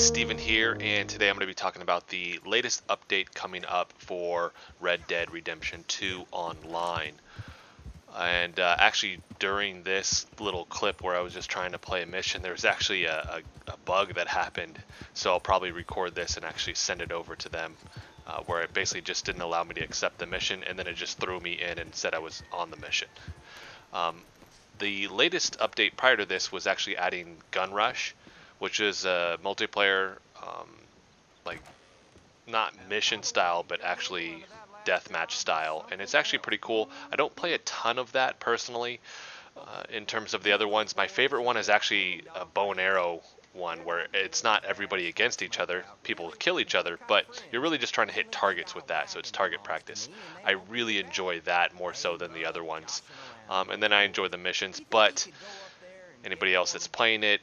Steven here, and today I'm going to be talking about the latest update coming up for Red Dead Redemption 2 Online. And actually, during this little clip where I was just trying to play a mission, there was actually a bug that happened. So I'll probably record this and actually send it over to them, where it basically just didn't allow me to accept the mission, and then it just threw me in and said I was on the mission. The latest update prior to this was actually adding Gun Rush, which is a multiplayer, like not mission style, but actually deathmatch style, and it's actually pretty cool. I don't play a ton of that personally. In terms of the other ones, my favorite one is actually a bow and arrow one, where it's not everybody against each other, people kill each other, but you're really just trying to hit targets with that, so it's target practice. I really enjoy that more so than the other ones. And then I enjoy the missions, but anybody else that's playing it,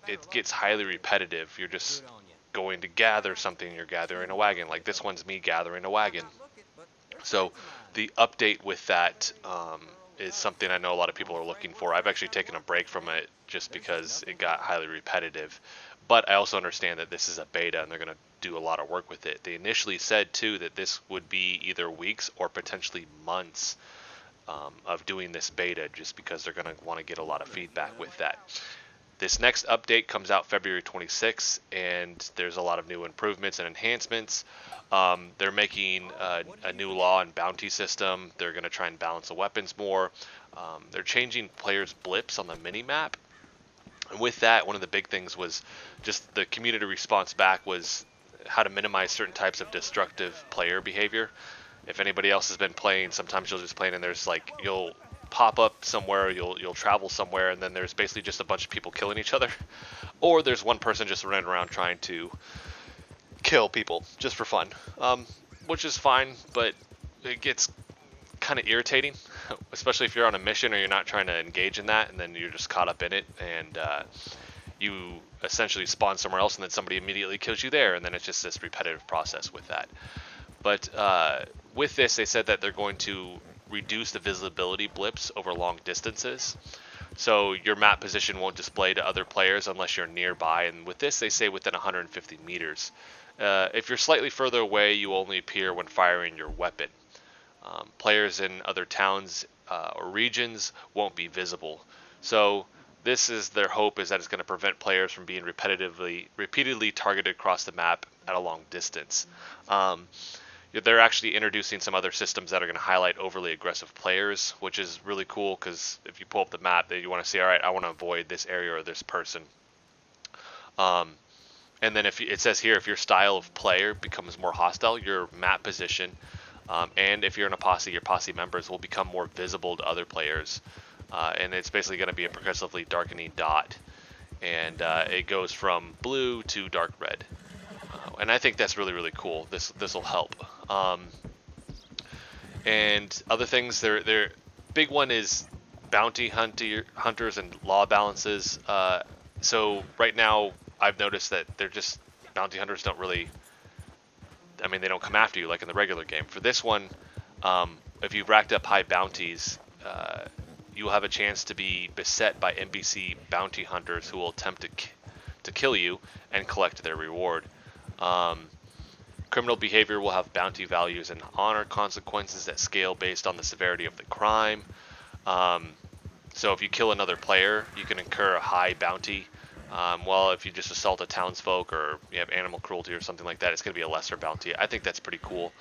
it gets highly repetitive. You're just going to gather something, you're gathering a wagon. Like this one's me gathering a wagon. So the update with that is something I know a lot of people are looking for. I've actually taken a break from it just because it got highly repetitive. But I also understand that this is a beta and they're going to do a lot of work with it. They initially said too that this would be either weeks or potentially months of doing this beta, just because they're going to want to get a lot of feedback with that. This next update comes out February 26th, and there's a lot of new improvements and enhancements. They're making a new law and bounty system. They're going to try and balance the weapons more. They're changing players' blips on the mini-map. And with that, one of the big things was just the community response back was how to minimize certain types of destructive player behavior. If anybody else has been playing, sometimes you'll just play and there's like, you'll pop up somewhere, you'll travel somewhere, and then there's basically just a bunch of people killing each other, or there's one person just running around trying to kill people just for fun, which is fine, but it gets kind of irritating, especially if you're on a mission or you're not trying to engage in that, and then you're just caught up in it, and you essentially spawn somewhere else, and then somebody immediately kills you there, and then it's just this repetitive process with that. But with this, they said that they're going to reduce the visibility blips over long distances. So your map position won't display to other players unless you're nearby. And with this, they say within 150 meters. If you're slightly further away, you only appear when firing your weapon. Players in other towns or regions won't be visible. So this is their hope, is that it's going to prevent players from being repeatedly targeted across the map at a long distance. They're actually introducing some other systems that are going to highlight overly aggressive players, which is really cool, because if you pull up the map, that you want to see, all right, I want to avoid this area or this person. And then if it says here, if your style of player becomes more hostile, your map position, and if you're in a posse, your posse members will become more visible to other players. And it's basically going to be a progressively darkening dot. And it goes from blue to dark red. And I think that's really, really cool. This will help. And other things, their big one is bounty hunters and law balances. So right now, I've noticed that they're just, bounty hunters don't really, I mean, they don't come after you like in the regular game. For this one, if you've racked up high bounties, you'll have a chance to be beset by NPC bounty hunters who will attempt to kill you and collect their reward. Criminal behavior will have bounty values and honor consequences that scale based on the severity of the crime. So if you kill another player, you can incur a high bounty. While if you just assault a townsfolk or you have animal cruelty or something like that, it's going to be a lesser bounty. I think that's pretty cool.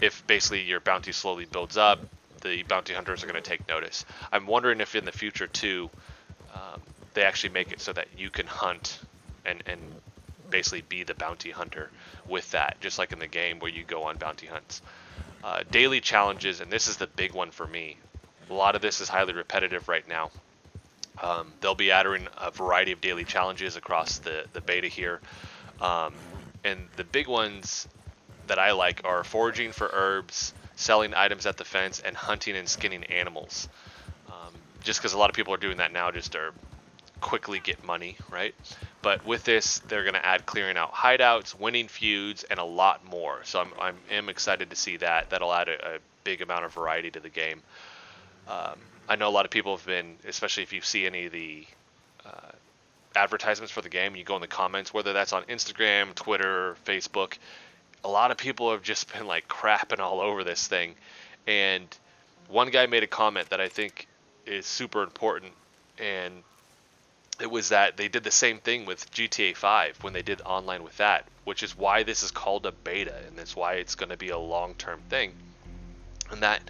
If basically your bounty slowly builds up, the bounty hunters are going to take notice. I'm wondering if in the future too, they actually make it so that you can hunt and basically be the bounty hunter with that, just like in the game where you go on bounty hunts. Daily challenges, and this is the big one for me. A lot of this is highly repetitive right now. They'll be adding a variety of daily challenges across the beta here. And the big ones that I like are foraging for herbs, selling items at the fence, and hunting and skinning animals. Just because a lot of people are doing that now just to quickly get money, right? But with this, they're going to add clearing out hideouts, winning feuds, and a lot more. So I'm excited to see that. That'll add a big amount of variety to the game. I know a lot of people have been, especially if you see any of the advertisements for the game, you go in the comments, whether that's on Instagram, Twitter, Facebook, a lot of people have just been like crapping all over this thing. And one guy made a comment that I think is super important, and it was that they did the same thing with GTA 5 when they did online with that, which is why this is called a beta, and that's why it's going to be a long-term thing. And that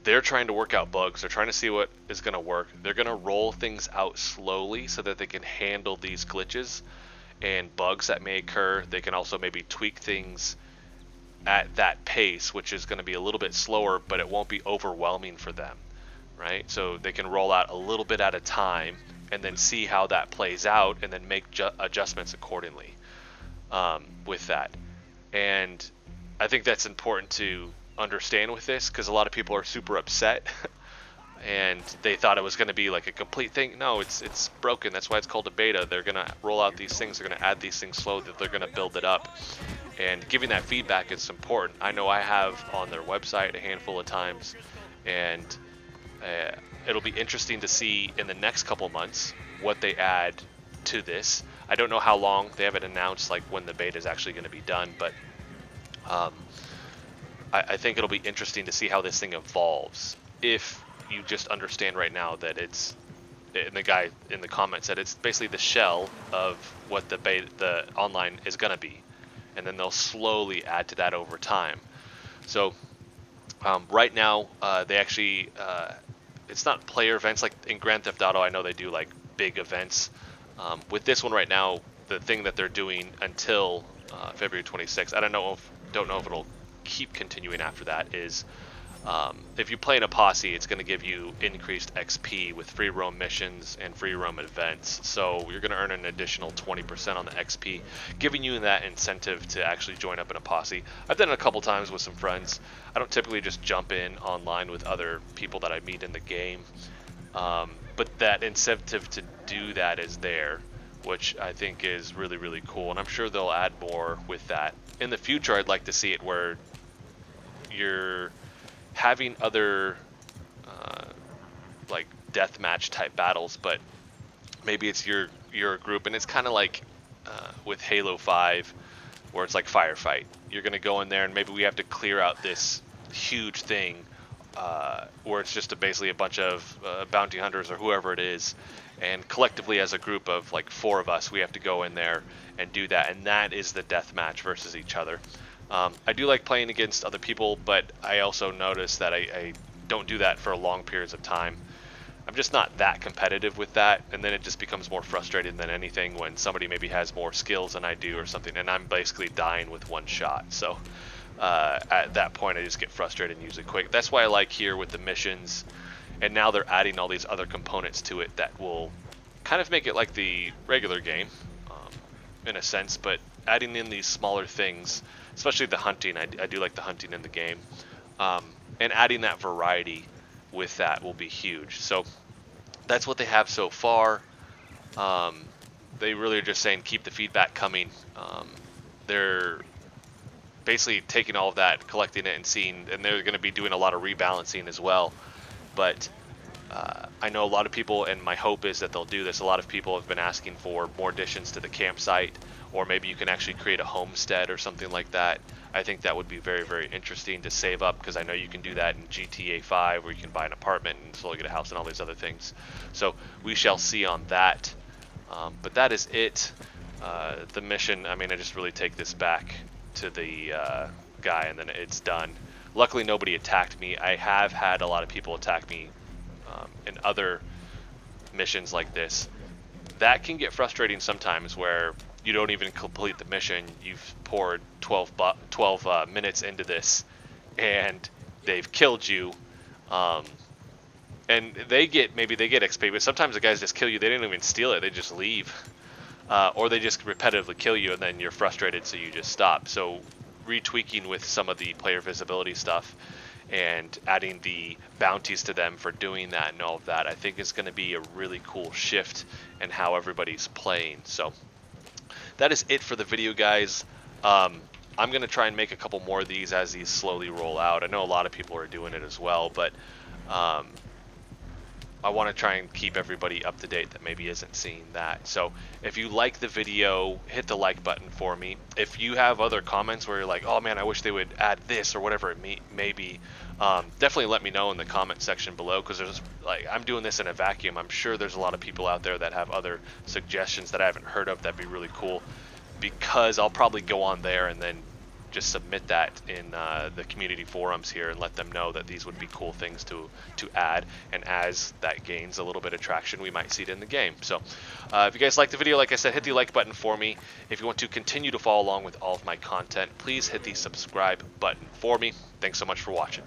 they're trying to work out bugs. They're trying to see what is going to work. They're going to roll things out slowly so that they can handle these glitches and bugs that may occur. They can also maybe tweak things at that pace, which is going to be a little bit slower, but it won't be overwhelming for them, right? So they can roll out a little bit at a time and then see how that plays out and then make adjustments accordingly with that. And I think that's important to understand with this, because a lot of people are super upset and they thought it was going to be like a complete thing. No, it's broken. That's why it's called a beta. They're going to roll out these things. They're going to add these things slowly. They're going to build it up. And giving that feedback is important. I know I have on their website a handful of times, and it'll be interesting to see in the next couple months what they add to this. I don't know how long. They haven't announced like when the beta is actually going to be done, but I think it'll be interesting to see how this thing evolves. If you just understand right now that it's, and the guy in the comments said it's basically the shell of what the online is going to be, and then they'll slowly add to that over time. So right now they actually it's not player events like in Grand Theft Auto. I know they do like big events. With this one right now, the thing that they're doing until February 26th, I don't know if it'll keep continuing after that, is if you play in a posse, it's going to give you increased XP with free roam missions and free roam events. So you're going to earn an additional 20% on the XP, giving you that incentive to actually join up in a posse. I've done it a couple times with some friends. I don't typically just jump in online with other people that I meet in the game, but that incentive to do that is there, which I think is really, really cool. And I'm sure they'll add more with that. In the future, I'd like to see it where you're having other like deathmatch type battles, but maybe it's your group, and it's kind of like with Halo 5, where it's like firefight. You're going to go in there, and maybe we have to clear out this huge thing where it's just basically a bunch of bounty hunters or whoever it is, and collectively as a group of like 4 of us, we have to go in there and do that, and that is the deathmatch versus each other. I do like playing against other people, but I also notice that I don't do that for long periods of time. I'm just not that competitive with that, and then it just becomes more frustrating than anything when somebody maybe has more skills than I do or something, and I'm basically dying with one shot. So at that point, I just get frustrated and usually quit. That's why I like here with the missions, and now they're adding all these other components to it that will kind of make it like the regular game in a sense, but adding in these smaller things, especially the hunting. I do like the hunting in the game, and adding that variety with that will be huge. So that's what they have so far. They really are just saying keep the feedback coming. They're basically taking all of that, collecting it, and seeing, and they're going to be doing a lot of rebalancing as well. But I know a lot of people, and my hope is that they'll do this. A lot of people have been asking for more additions to the campsite, or maybe you can actually create a homestead or something like that. I think that would be very, very interesting to save up, because I know you can do that in GTA 5, where you can buy an apartment and slowly get a house and all these other things. So we shall see on that. But that is it. The mission, I mean, I just really take this back to the guy, and then it's done. Luckily, nobody attacked me. I have had a lot of people attack me in other missions like this. That can get frustrating sometimes, where you don't even complete the mission. You've poured 12 minutes into this, and they've killed you. And maybe they get XP, but sometimes the guys just kill you. They didn't even steal it. They just leave. Or they just repetitively kill you, and then you're frustrated, so you just stop. So retweaking with some of the player visibility stuff and adding the bounties to them for doing that and all of that, I think is going to be a really cool shift in how everybody's playing. So that is it for the video, guys. I'm going to try and make a couple more of these as these slowly roll out. I know a lot of people are doing it as well, but I want to try and keep everybody up to date that maybe isn't seeing that. So if you like the video, hit the like button for me. If you have other comments where you're like, oh man, I wish they would add this or whatever it may be, definitely let me know in the comment section below, because there's like, I'm doing this in a vacuum. I'm sure there's a lot of people out there that have other suggestions that I haven't heard of. That'd be really cool, because I'll probably go on there and then just submit that in the community forums here and let them know that these would be cool things to add. And as that gains a little bit of traction, we might see it in the game. So if you guys like the video, like I said, hit the like button for me. If you want to continue to follow along with all of my content, please hit the subscribe button for me. Thanks so much for watching.